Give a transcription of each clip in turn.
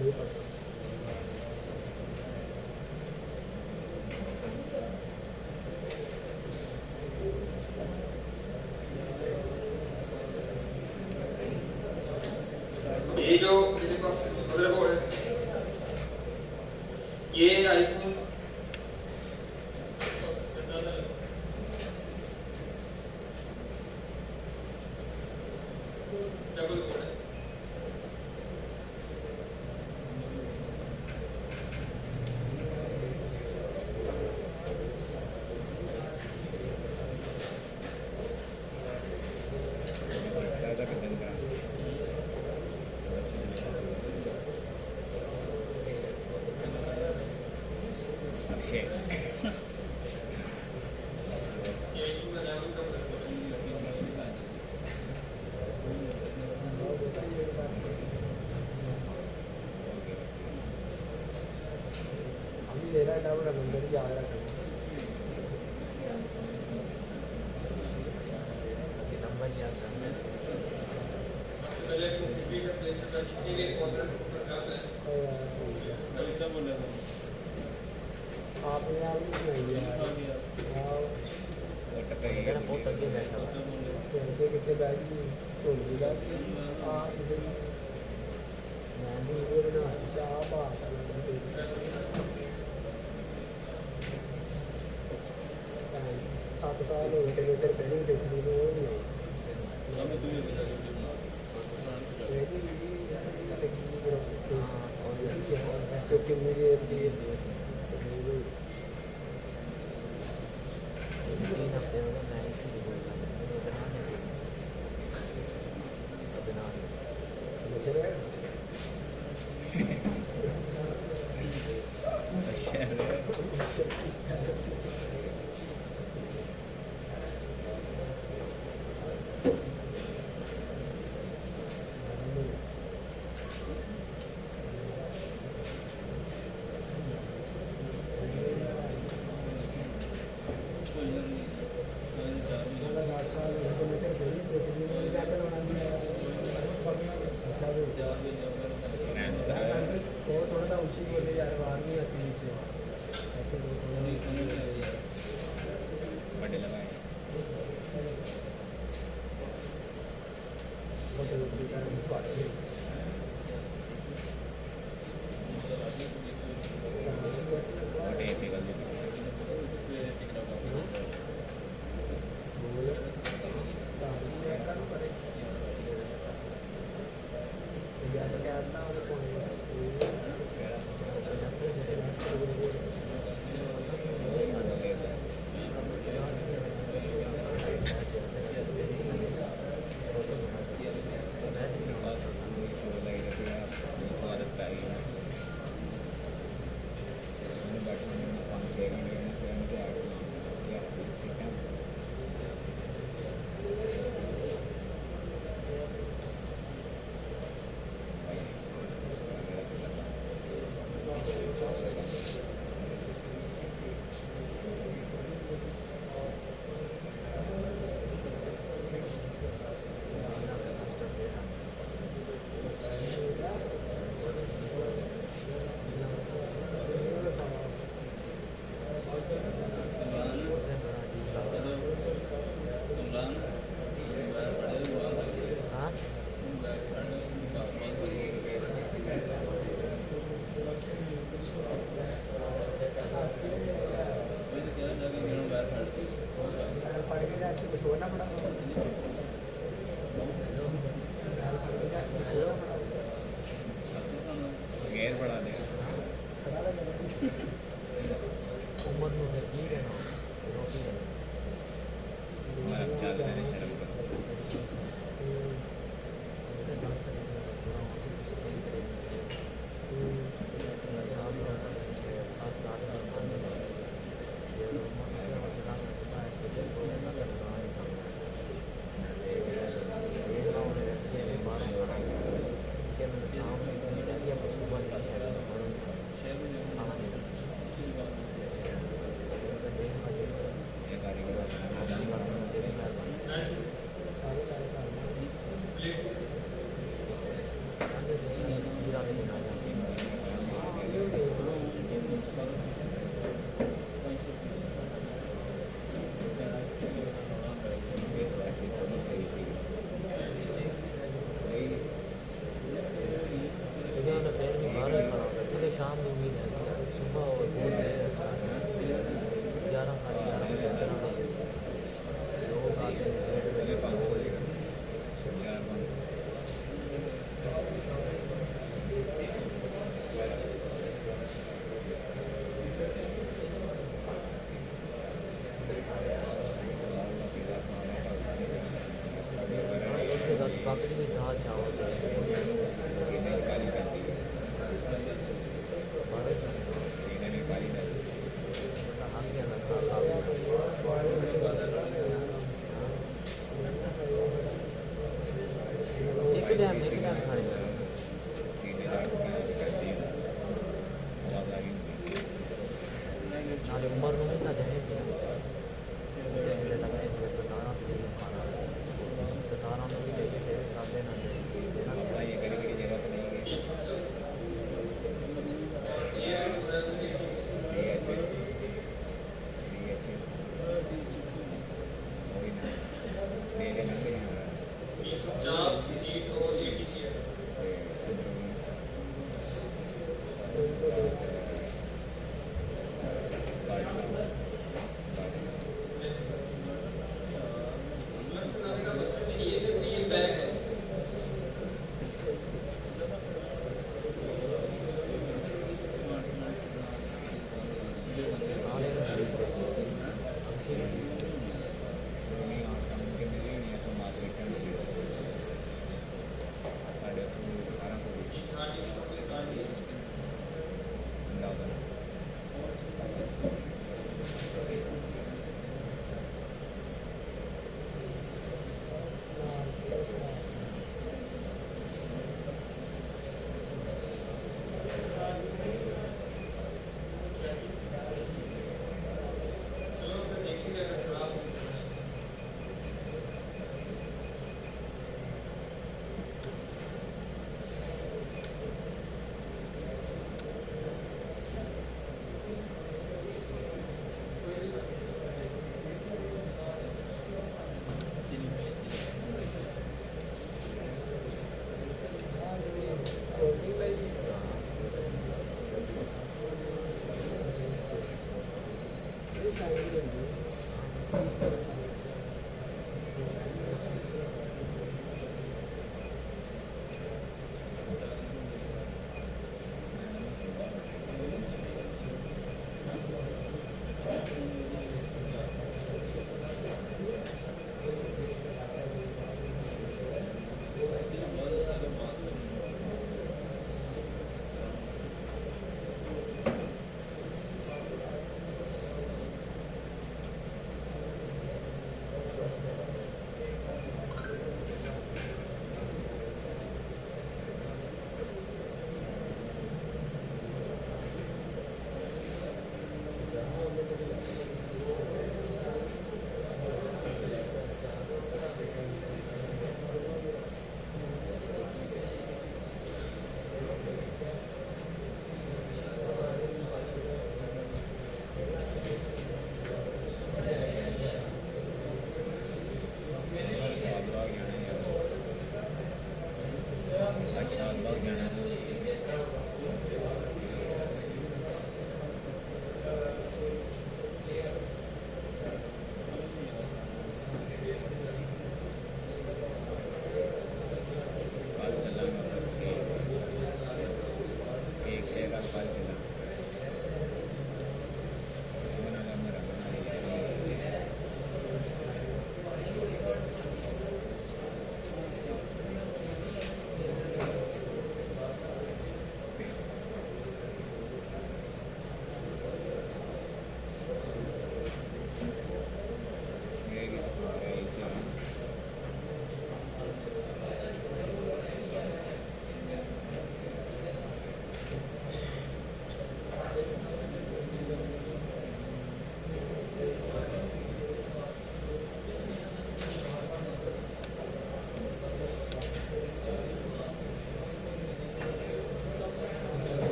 नहीं पता। ये जो मदरबोर्ड है ये आईफोन डबल कोड है। मेरा डाउट नंबर याद रखना, नंबर याद रखना। पहले कंप्यूटर प्ले का ये कॉर्नर पर जाता है। अभी क्या बोल रहे हो आपने यार भी सुनाई है हाँ मेरा बहुत आगे बैठा हुआ है कितने बैठ गई तो मिला किसी मैं भी वीडियो बना चाह बात है 7 साल हो गए टेलीविजन पहले से इतनी वो नहीं आई क्योंकि मुझे तीन हफ्ते में मैं इसी बोल रहा थोड़ा सा ऊँची बोले यार बाहर नहीं आती नीचे बड़े लगाए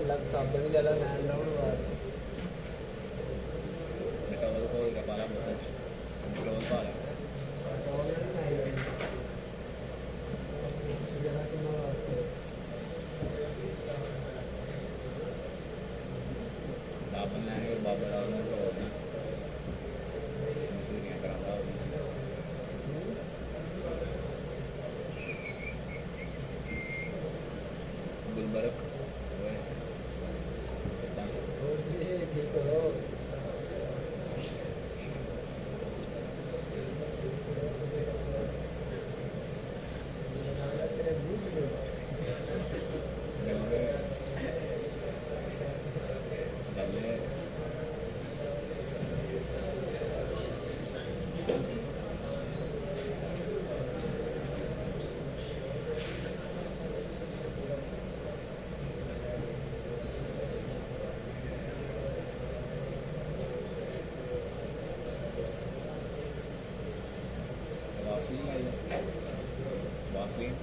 लग साबन ही ज़्यादा मैन राउंड वास्ते डबल कोल का पाला बहुत कंट्रोल पाला ज़्यादा सुनना वास्ते साबन लेने और बाबा डालने को होता मसूरियाँ कराता गुलबर्ग ठीक हो वासलीन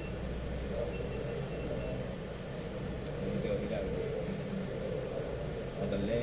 मुझे अभी लग बदल ले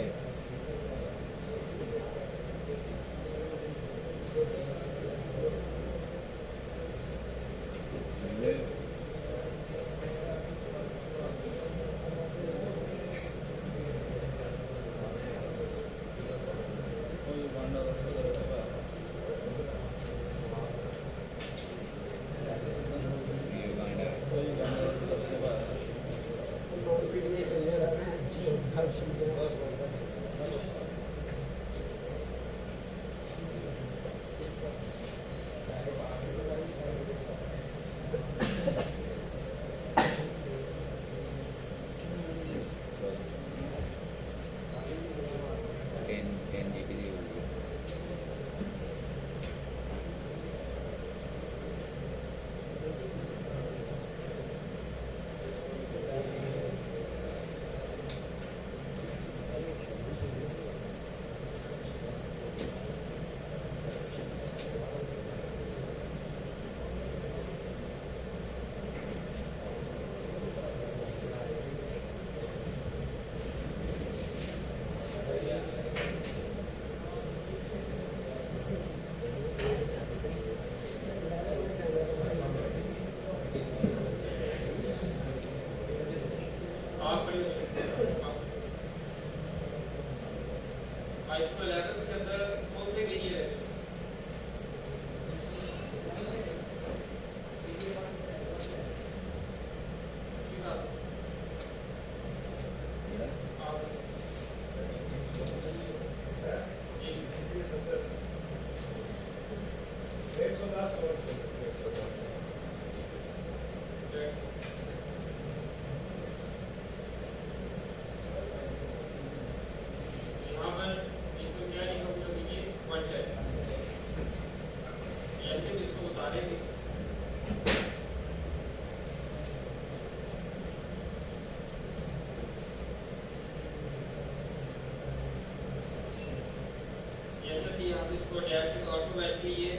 इसको डायरेक्ट ऑटोमेटिकली ये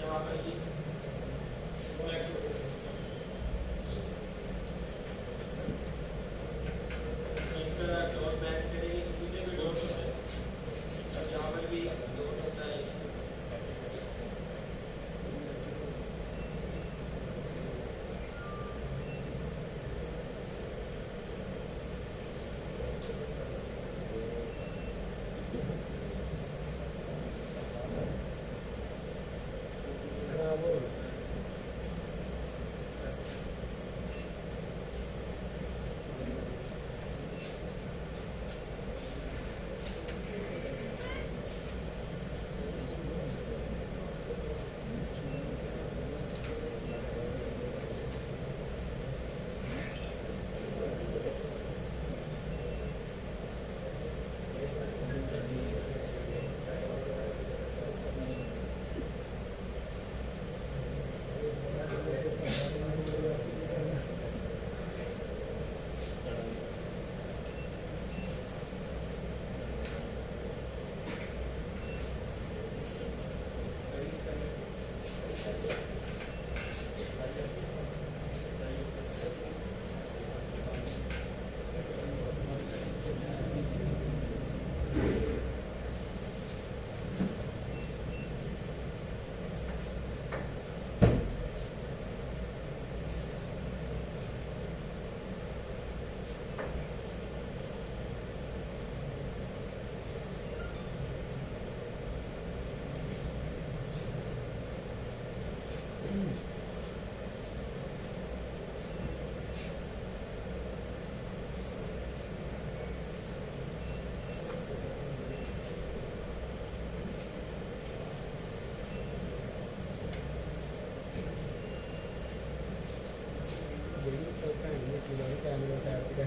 यहाँ पर ही connect हो जाएगा। इसका डॉट मैच करेंगे किसी भी डॉट होता है और यहाँ पर भी डॉट होता है।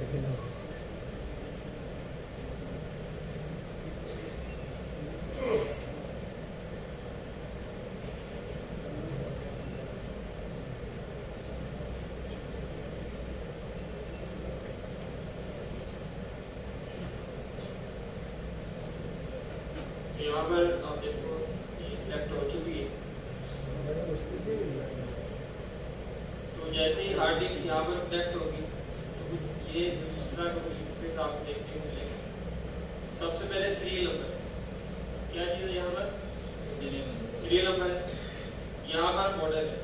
यहाँ पर आप देखो सिलेक्ट हो चुकी है। तो जैसे ही हार्ड डिस्क यहाँ पर सिलेक्ट होगी तो ये दूसरा इंटरफेस आप देखते होंगे। सबसे पहले सीरियल नंबर, क्या चीज़ है यहाँ पर? सीरियल नंबर है। यहाँ पर मॉडल है,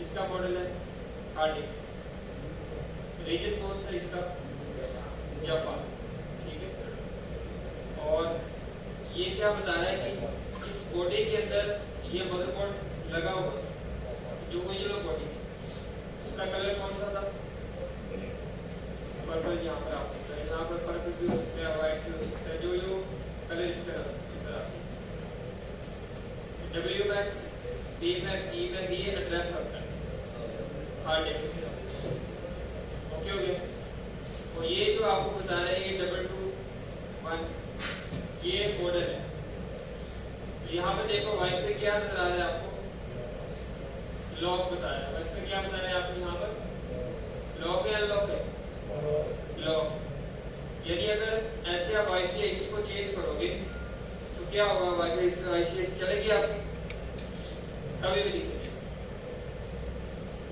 इसका मॉडल है हार्ड डिस्क। रीजन कौन सा इसका? जापान। ठीक है। और ये क्या बता रहा है कि इस बॉडी के अंदर ये मदरबोर्ड लगा हुआ जो वो येलो बॉडी, उसका कलर कौन सा था? पर्पल। यहाँ पर आप यहाँ पर पर्पल भी हो सकता है, व्हाइट भी हो सकता है, जो कलर इस तरह W back, B back, E back, ये एड्रेस होता है हार्ड डिस्क। ओके हो गया। और ये जो आपको बता रहे हैं ये 221 ये मॉडल है। यहाँ पे देखो वाईफाई क्या नजर आ रहा है आपको? लॉक बता रहा है। वाईफाई क्या बता रहा है आपको यहाँ पर? लॉक है, अनलॉक है? लॉक। यदि अगर ऐसे आप वाईफाई इसी को चेंज करोगे तो क्या होगा? वाईफाई चलेगी आपकी? कभी भी नहीं चलेगी।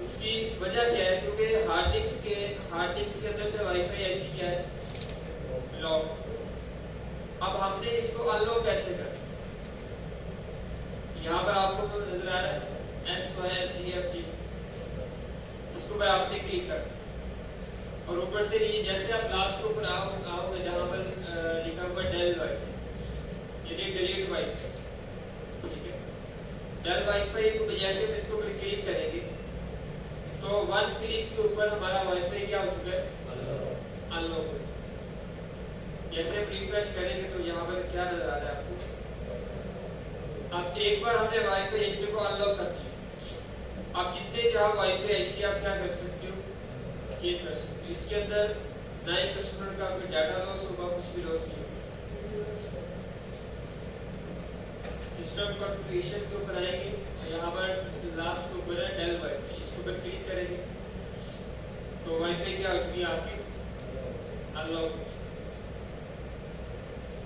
उसकी वजह क्या है? क्योंकि हार्ड डिस्क के अंदर से वाईफाई ऐसी क्या है? लॉक। अब हमने इसको अनलॉक कैसे कर? यहाँ पर आपको तो नजर आ रहा है SYFG, इसको पर आपने क्लिक कर और ऊपर से ये जैसे आप लास्ट के ऊपर आओगे जहाँ पर लिखा हुआ डेल वाईफाई, ये डिलीट वाईफाई। ठीक है। डेल वाईफाई को जैसे हम इसको क्लिक करेंगे तो 1 क्लिक के ऊपर हमारा वाईफाई क्या हो चुका है? अनलॉक। जैसे हम रिफ्रेश करेंगे तो यहाँ पर क्या नजर आ रहा है आपको? अब एक बार हमने वाईफाई एसी को अनलॉक कर दिया। आप जितने जहाँ वाईफाई एसी आप क्या कर सकते हो? चेंज कर सकते हो। इसके अंदर ना ही कस्टमर का कोई डाटा लॉस होगा, कुछ भी लॉस नहीं होगा। सिस्टम कॉन्फ़िगरेशन के ऊपर आएंगे और यहाँ पर लास्ट के ऊपर है डेल वाईफाई, इसके ऊपर क्लिक करेंगे तो वाईफाई क्या होगी आपकी? अनलॉक।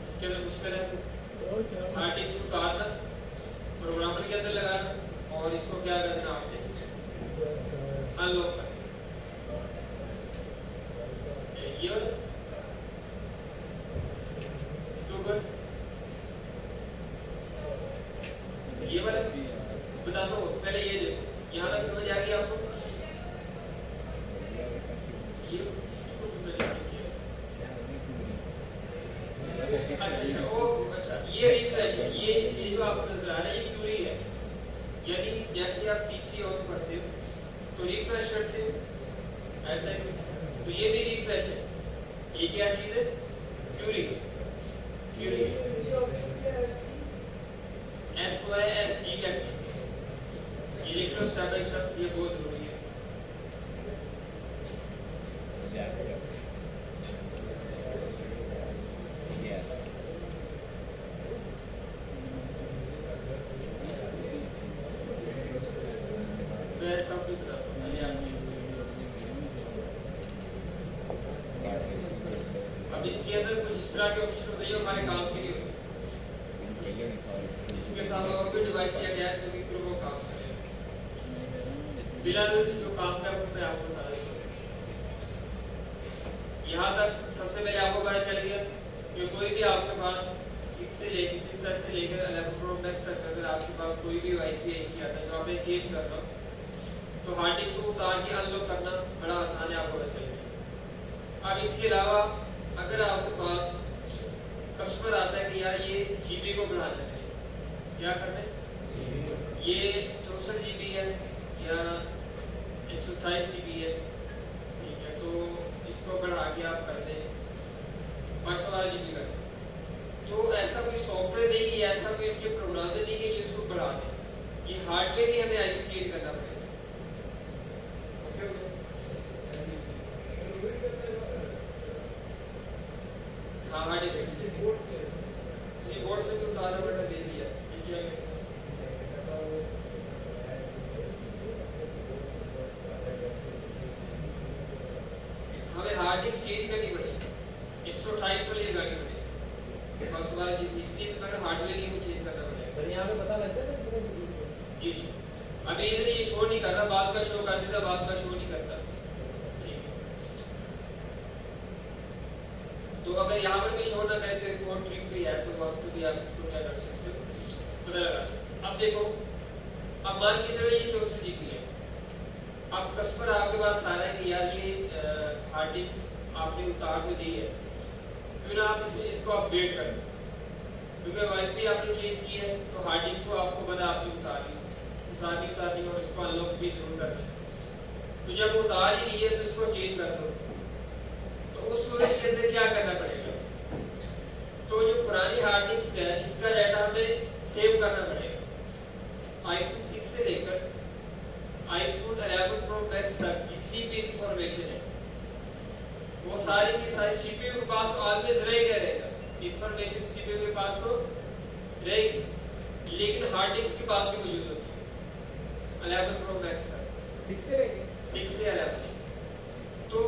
इसके अंदर कुछ करें हार्ड डिस्क को काटना, प्रोग्रामर के अंदर लगाना और इसको क्या करना आपने? अनलॉक करना। ये वाला बताता हूँ, पहले ये देखो, यहाँ तक समझ आ गई आपको? ये अच्छा, ये रिफ्रेश है। ये जो आपको नजर आ रहा है ये क्यूरी है। यानी जैसे आप पीसी ऑन करते हो तो रिफ्रेश करते हो, ऐसा है तो ये भी रिफ्रेश है। ये क्या चीज है? क्यूरी। क्यूरी SYSE क्या चीज? ये लिख लो स्टेप बाय स्टेप, ये बहुत जरूरी है। अब इसके अंदर कुछ इस तरह के ऑप्शन होते हैं हमारे काम के लिए, इसके साथ और भी डिवाइस या गैस जो भी वो काम करेगा। बिना जो काम का वो मैं आपको बता देता हूँ। यहाँ तक सबसे पहले आपको पता चल गया कि कोई भी आपके पास 6 से लेकर 11 प्रो मैक्स तक अगर आपके पास कोई भी वाईफाई ऐसी आता है जो आपने चेंज करना तो हार्ड डिस्क को उतार के अनलॉक करना बड़ा आसान है, आपको पता चलेगा। अब इसके अलावा अगर आपके पास कस्टमर आता है कि यार ये जीबी को बढ़ाना है, क्या करना है? ये 64 GB है या 128 GB है, ठीक है, तो इसको बढ़ा के आप कर दें 512 GB कर दें। तो ऐसा कोई सॉफ्टवेयर नहीं है, ऐसा कोई इसके प्रोग्राम नहीं है कि इसको बढ़ा दें। ये हार्डवेयर भी हमें ऐसे चेंज करना पड़ेगा। हार्ड डिस्क से बोर्ड से तो उतारा बेटा दे दिया ठीक है। हमें हार्ड डिस्क चेंज करनी पड़ेगी 128 वाली लगानी पड़ेगी और उसके बाद इसलिए तो हार्डवेयर ही चेंज करना पड़ेगा। सर यहाँ पे पता लगता है ना जी जी अभी इधर ये शो नहीं कर रहा, बाद का शो कर देता, बाद का शो नहीं करता। तो अगर यहाँ पर भी शो ना करे तो रिपोर्ट लिंक भी है तो वक्त भी आप इसको क्या कर सकते हो पता लगा। अब देखो अब मान के चलो ये 64 GB है। अब कस्टमर आपके पास आ रहा है कि यार ये हार्ड डिस्क आपने उतार तो दी है, फिर आप इसको अपडेट कर दो क्योंकि वाईफाई आपने चेंज की है तो हार्ड डिस्क को आपको पता आपने उतारनी और इसको अनलॉक भी जरूर करना है। तो जब उतार ही है तो इसको चेंज कर दो। तो उस सूरत के अंदर क्या करना पड़ेगा, तो जो पुरानी हार्ड डिस्क है इसका डाटा हमें सेव करना पड़ेगा। आईफोन 6 से लेकर आईफोन 11 प्रो मैक्स तक जितनी भी इंफॉर्मेशन है वो सारी की सारी सीपीयू के पास ऑलवेज रहेगा। इंफॉर्मेशन सीपीयू के पास तो रहेगी, लेकिन हार्ड डिस्क के पास भी मौजूद होती है 11 प्रो मैक्स तक 6 से 11। तो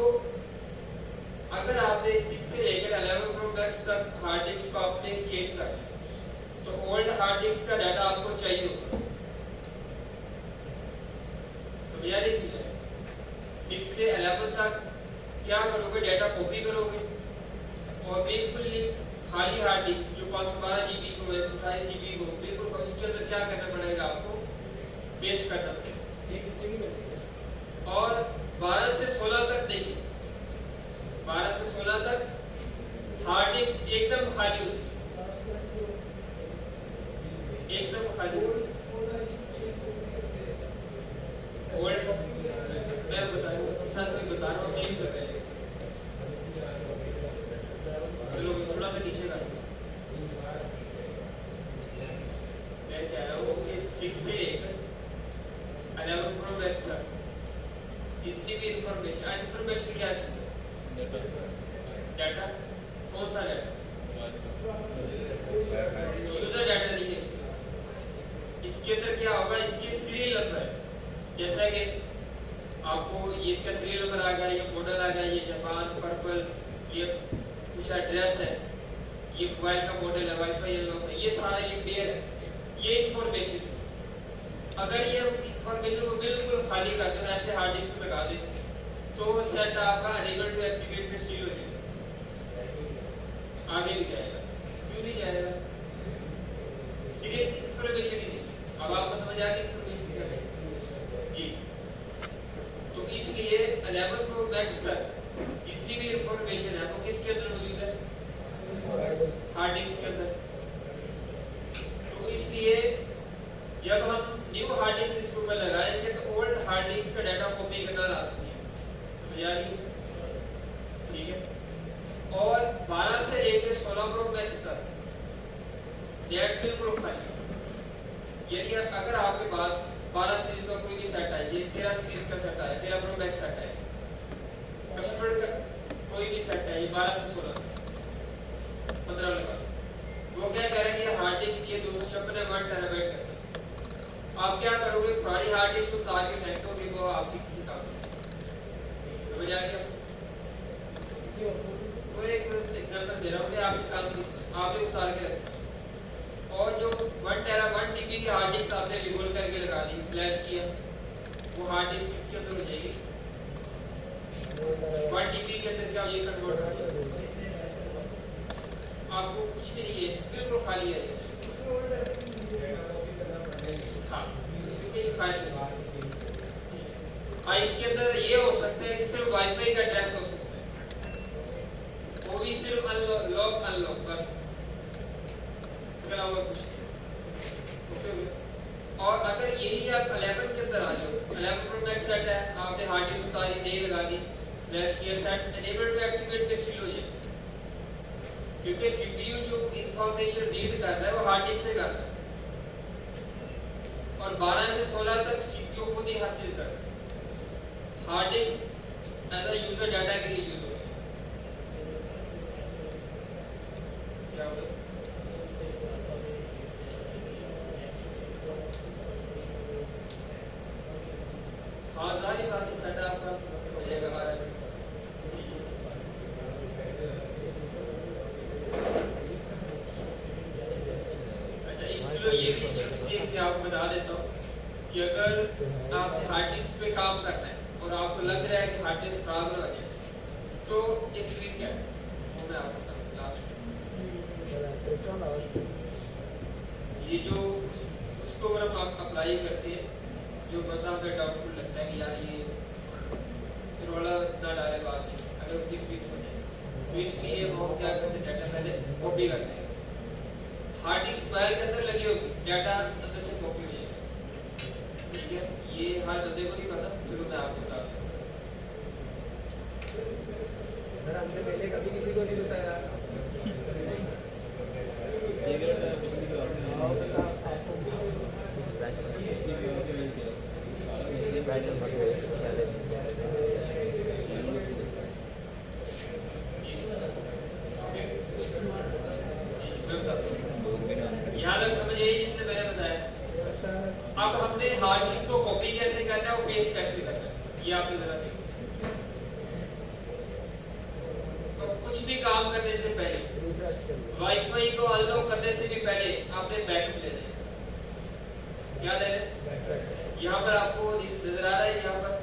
अगर आपने 6 से लेकर 11 प्रो मैक्स तक हार्ड डिस्क को आपने चेंज कर दिया तो ओल्ड हार्ड डिस्क का डाटा आपको चाहिए होगा। तो याद रखिए 6 से 11 तक क्या करोगे, डाटा कॉपी करोगे और बिल्कुल खाली हार्ड डिस्क जो 512 GB को 128 GB को बिल्कुल उसके अंदर क्या करना पड़ेगा आपको पेश करना पड़ेगा। और 12 से 16 तक देखिए 12 से 16 तक हार्ड डिस्क एकदम खाली होती है, एकदम खाली ओल्ड मैं बता रहा हूँ नहीं कर रहे चलो थोड़ा सा नीचे कर मैं कह रहा हूँ कि 6 से 11 प्रो मैक्स तक जितनी भी इंफॉर्मेशन क्या चाहिए डाटा कौन सा डाटा यूजर डाटा नहीं है इसके अंदर क्या होगा, इसके सीरियल नंबर जैसा कि आपको ये इसका सीरियल नंबर आ गया, ये मॉडल आ गया, ये जापान पर्पल, ये कुछ एड्रेस है, ये मोबाइल का मॉडल है, वाईफाई अनलॉक है, ये सारा ये पेयर है, ये इंफॉर्मेशन। अगर ये इंफॉर्मेशन को बिल्कुल खाली कर दो ऐसे हार्ड डिस्क लगा दे तो सेट आपका अनेबल टू एक्टिवेट में स्टील हो जाएगा, आगे भी जाएगा। क्यों नहीं जाएगा, सिर्फ इंफॉर्मेशन ही नहीं। अब आपको समझ आ गई इंफॉर्मेशन क्या है जी। तो इसलिए 11 प्रो मैक्स तक जितनी भी इंफॉर्मेशन है वो किसके अंदर मौजूद है, हार्ड डिस्क के अंदर। तो इसलिए जब हम न्यू हार्ड डिस्क इसके ऊपर लगाएंगे तो ओल्ड हार्ड डिस्क का डाटा कॉपी करना लाजमी है, समझ आ रही है ठीक है। और 12 से लेकर 16 प्रो मैक्स तक नेट बिल्कुल खाली। यदि अगर आपके पास 12 सीरीज का कोई भी सेट है, ये 13 सीरीज का सेट है, 13 प्रो मैक्स सेट है, कस्टमर का कोई भी सेट है, ये 12 से 16 15 लगा, वो क्या कह रहे हैं कि हार्ड डिस्क ये 256 टेराबाइट का है। आप क्या करोगे, पुरानी हार्ड डिस्क उतार के फेंक दोगे, वो आपकी किसी काम समझ आ गया। वो एक एग्जांपल दे रहा हूँ कि आपके काम आपने उतार के रखा और जो 1 TB की हार्ड डिस्क आपने रिमूव करके लगा दी, फ्लैश किया, वो हार्ड डिस्क किसके अंदर हो जाएगी, 1 TB के अंदर क्या ये कन्वर्ट हो जाएगी। आपको कुछ नहीं है, बिल्कुल खाली है हाँ, इसके अंदर ये हो सकता है कि सिर्फ वाईफाई का एड्रेस हो सकता है, वो भी सिर्फ अनलॉक बस, इसके अलावा कुछ नहीं। और अगर यही आप 11 के अंदर आ जाओ, 11 प्रो मैक्स सेट है, आपने हार्ड डिस्क उतारी, नई लगा दी, फ्लैश किया, सेट एनेबल टू एक्टिवेट पे स्टिल हो जाए, क्योंकि सीपीयू जो इंफॉर्मेशन रीड कर रहा है वो हार्ड डिस्क से कर रहा है। और 12 से 16 तक सीपीयू खुद ही हर चीज कर रहा है, hard disk as a user data के लिए यूज होगा। क्या होगा हाँ जारी बात है सेट आपका हो जाएगा हमारा अच्छा इसके लिए ये भी आपको बता देता हूँ कि अगर आप हार्ड डिस्क पे काम करना है और आपको लग रहा है कि हार्ड डिस्क खराब हो गया तो एक ट्रिक क्या है वो मैं आपको बताऊँ लास्ट में ये जो उसको अगर आप अप्लाई करते हैं जो बता पे डाउटफुल लगता है कि यार ये रोला ना डाले बात नहीं अगर फिक्स फिक्स हो जाए तो इसलिए वो क्या करते हैं डाटा पहले कॉपी करते हैं हार्ड डिस्क फाइल के अंदर लगी होगी डाटा अंदर से कॉपी हो जाएगा ठीक है ये हर बंदे को नहीं पता चलो मैं आपको बता दूं सर हमसे पहले कभी किसी को नहीं बताया यहाँ तक समझ यही जिसने मैंने बताया अब हमने हार्ड डिस्क को कॉपी कैसे करना है और पेस्ट कैसे करना है ये आपने जरा देखो तो कुछ भी काम करने से पहले वाईफाई को अनलॉक करने से भी पहले आपने बैकअप लेना है क्या लेना है यहाँ पर आपको नजर आ रहा है यहाँ पर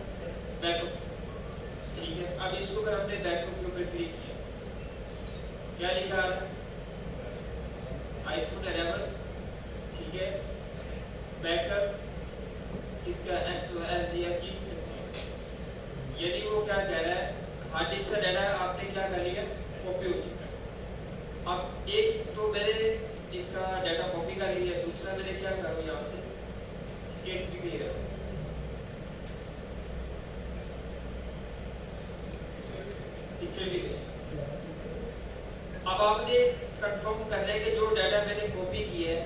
बैकअप ठीक है अब इसको अगर हमने बैकअप के ऊपर क्लिक किया क्या लिखा है आईफोन 11 ठीक है बैकअप इसका SOS की यदि वो क्या कह रहा है हार्ड डिस्क का डाटा आपने क्या कर लिया कॉपी हो चुका है अब एक तो मैंने इसका डाटा कॉपी कर लिया दूसरा मैंने क्या करूँ यहाँ से स्केट भी क्लियर पिक्चर भी अब आपने कंफर्म करना है कि जो डाटा मैंने कॉपी किया है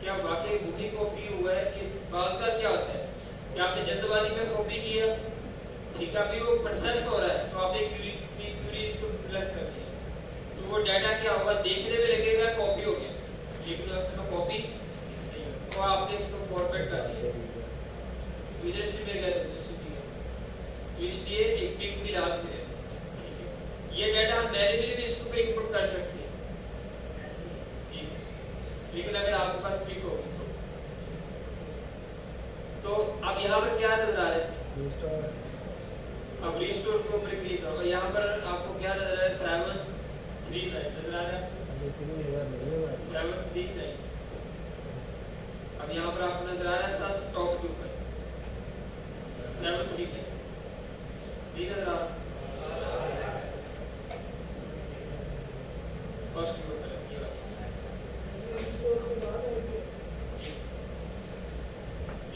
क्या वाकई वही कॉपी हुआ है कि बात का क्या होता है कि आपने जल्दबाजी में कॉपी किया ठीक है अभी वो प्रोसेस हो रहा है तो आपने क्यूरीज को प्लस कर दिया तो वो डाटा क्या होगा देखने में लगेगा कॉपी हो गया लेकिन उसका कॉपी तो आपने इसको फॉर्मेट कर दिया विदेशी में गया तो इसलिए एक पिक भी लाभ है ये डाटा हम मैन्युअली भी इसको पे इनपुट कर सकते हैं लेकिन अगर आपके पास पिक हो तो अब यहाँ पर क्या नजर आ रहा है अब रिस्टोर को ऊपर क्लिक करो यहाँ पर आपको क्या नजर आ रहा है 7 3 नजर आ रहा है 7 3 अब यहाँ पर आपको नजर आ रहा है सब टॉप के ऊपर 7 3 नजर आ रहा है फर्स्ट के ऊपर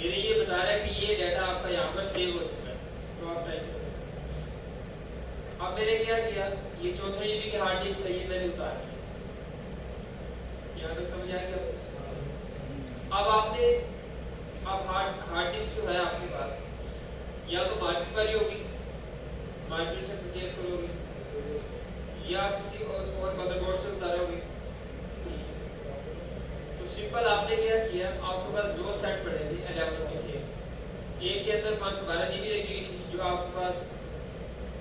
ये बता रहा है कि ये डाटा आपका यहाँ पर सेव हो चुका है तो आप ट्राई करो अब मैंने क्या किया ये 4 GB की हार्ड डिस्क है ये मैंने उतार दिया यहाँ तक समझ आ गया अब आपने अब हार्ड डिस्क जो है आपके पास या तो मार्केट वाली होगी मार्केट से परचेज करोगे या किसी और मदरबोर्ड से उतारोगे तो सिंपल आपने क्या किया आपके पास दो सेट पड़े थे 11 के से एक के अंदर 512 GB लगेगी थी जो आपके पास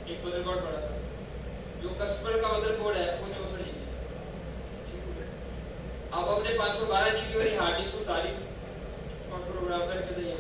एक मदरबोर्ड पड़ा था जो कस्टमर का मदरबोर्ड है वो 64 GB अब हमने 512 GB वाली हार्ड डिस्क उतारी और प्रोग्राम करके दिया